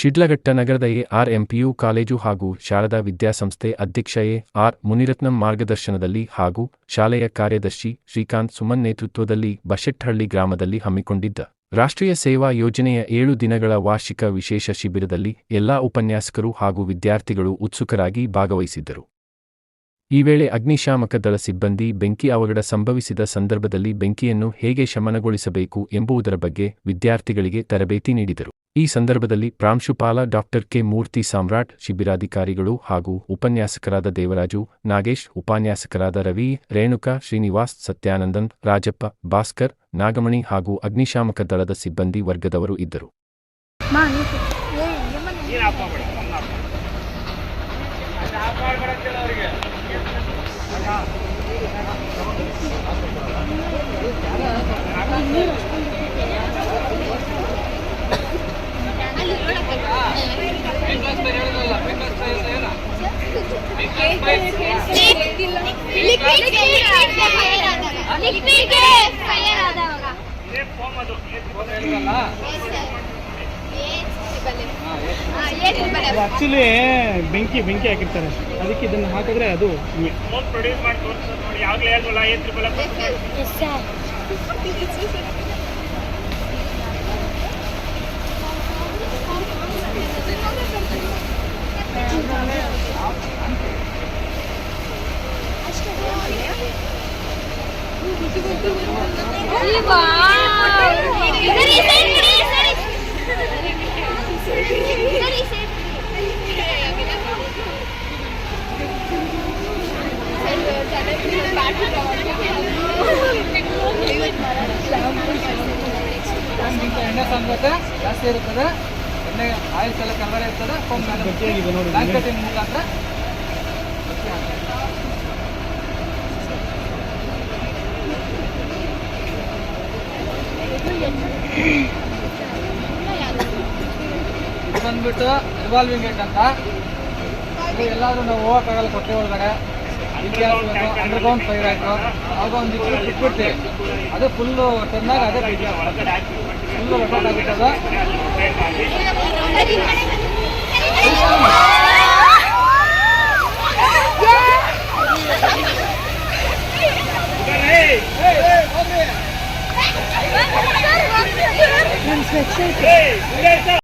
ಶಿಡ್ಲಘಟ್ಟ ನಗರದ ಎ.ಆರ್.ಎಂ.ಪಿ.ಯು ಕಾಲೇಜು ಹಾಗೂ ಶಾರದಾ ವಿದ್ಯಾಸಂಸ್ಥೆ ಅಧ್ಯಕ್ಷ ಎ.ಆರ್. ಮುನಿರತ್ನಂ ಮಾರ್ಗದರ್ಶನದಲ್ಲಿ ಹಾಗೂ ಶಾಲೆಯ ಕಾರ್ಯದರ್ಶಿ ಶ್ರೀಕಾಂತ್ ಸುಮನ್ ನೇತೃತ್ವದಲ್ಲಿ ಬಶೆಟ್ಟಹಳ್ಳಿ ಗ್ರಾಮದಲ್ಲಿ ಹಮ್ಮಿಕೊಂಡಿದ್ದ ರಾಷ್ಟ್ರೀಯ ಸೇವಾ ಯೋಜನೆಯ 7 ದಿನಗಳ ವಾರ್ಷಿಕ ವಿಶೇಷ ಶಿಬಿರದಲ್ಲಿ ಎಲ್ಲಾ ಉಪನ್ಯಾಸಕರು ಹಾಗೂ ವಿದ್ಯಾರ್ಥಿಗಳು ಉತ್ಸುಕರಾಗಿ ಭಾಗವಹಿಸಿದ್ದರು. ಈ ವೇಳೆ ಅಗ್ನಿಶಾಮಕ ದಳ ಸಿಬ್ಬಂದಿ ಬೆಂಕಿ ಅವಘಡ ಸಂಭವಿಸಿದ ಸಂದರ್ಭದಲ್ಲಿ ಬೆಂಕಿಯನ್ನು ಹೇಗೆ ಶಮನಗೊಳಿಸಬೇಕು ಎಂಬುದರ ಬಗ್ಗೆ ವಿದ್ಯಾರ್ಥಿಗಳಿಗೆ ತರಬೇತಿ ನೀಡಿದರು. ಈ ಸಂದರ್ಭದಲ್ಲಿ ಪ್ರಾಂಶುಪಾಲ ಡಾಕ್ಟರ್ ಕೆ. ಮೂರ್ತಿ ಸಾಮ್ರಾಟ್, ಶಿಬಿರಾಧಿಕಾರಿಗಳು ಹಾಗೂ ಉಪನ್ಯಾಸಕರಾದ ದೇವರಾಜು, ನಾಗೇಶ್, ಉಪನ್ಯಾಸಕರಾದ ರವಿ, ರೇಣುಕಾ, ಶ್ರೀನಿವಾಸ್, ಸತ್ಯಾನಂದನ್, ರಾಜಪ್ಪ, ಭಾಸ್ಕರ್, ನಾಗಮಣಿ ಹಾಗೂ ಅಗ್ನಿಶಾಮಕ ದಳದ ಸಿಬ್ಬಂದಿ ವರ್ಗದವರು ಇದ್ದರು. ಆಕ್ಚುಲಿ ಬೆಂಕಿ ಹಾಕಿರ್ತಾರೆ, ಅದಕ್ಕೆ ಇದನ್ನು ಹಾಕಿದ್ರೆ ಅದು ಪ್ರೊಡ್ಯೂಸ್ ಮಾಡಿ ತೋರಿಸೋದು ನೋಡಿ. ಯಾವಾಗಲೇ ಹೇಳ್ಬಲ್ಲ ಎಣ್ಣೆ ಸಾಂದ್ರತೆ ಜಾಸ್ತಿ ಇರುತ್ತದೆ, ಎಣ್ಣೆ ಆಯಿಲ್ಸ್ ಎಲ್ಲ ಕಲರ್ ಇರ್ತದೆ. ಬ್ಲಾಂಕೆಟಿಂಗ್ ಮುಖಾಂತರ ಇದು ಬಂದ್ಬಿಟ್ಟು ರಿವಾಲ್ವಿಂಗ್ ಏಟ್ ಅಂತ. ಇದು ಎಲ್ಲಾದ್ರೂ ನಾವು ಹೋಗೋಕ್ಕಾಗಲ್ಲ ಕೊಟ್ಟೆ ಒಳಗಡೆ, ಅದಕ್ಕೆ ಅಂಡರ್ಗ್ರೌಂಡ್ ಫೈರ್ ಆಯಿತು, ಆಗ ಒಂದು ಬಿಟ್ಬಿಡ್ತೀವಿ, ಅದು ಫುಲ್ಲು ಟರ್ನಾಗ ಅದೇ ಫುಲ್ಲು ರೊಟೇಟ್ ಆಗಿರ್ತದೆ.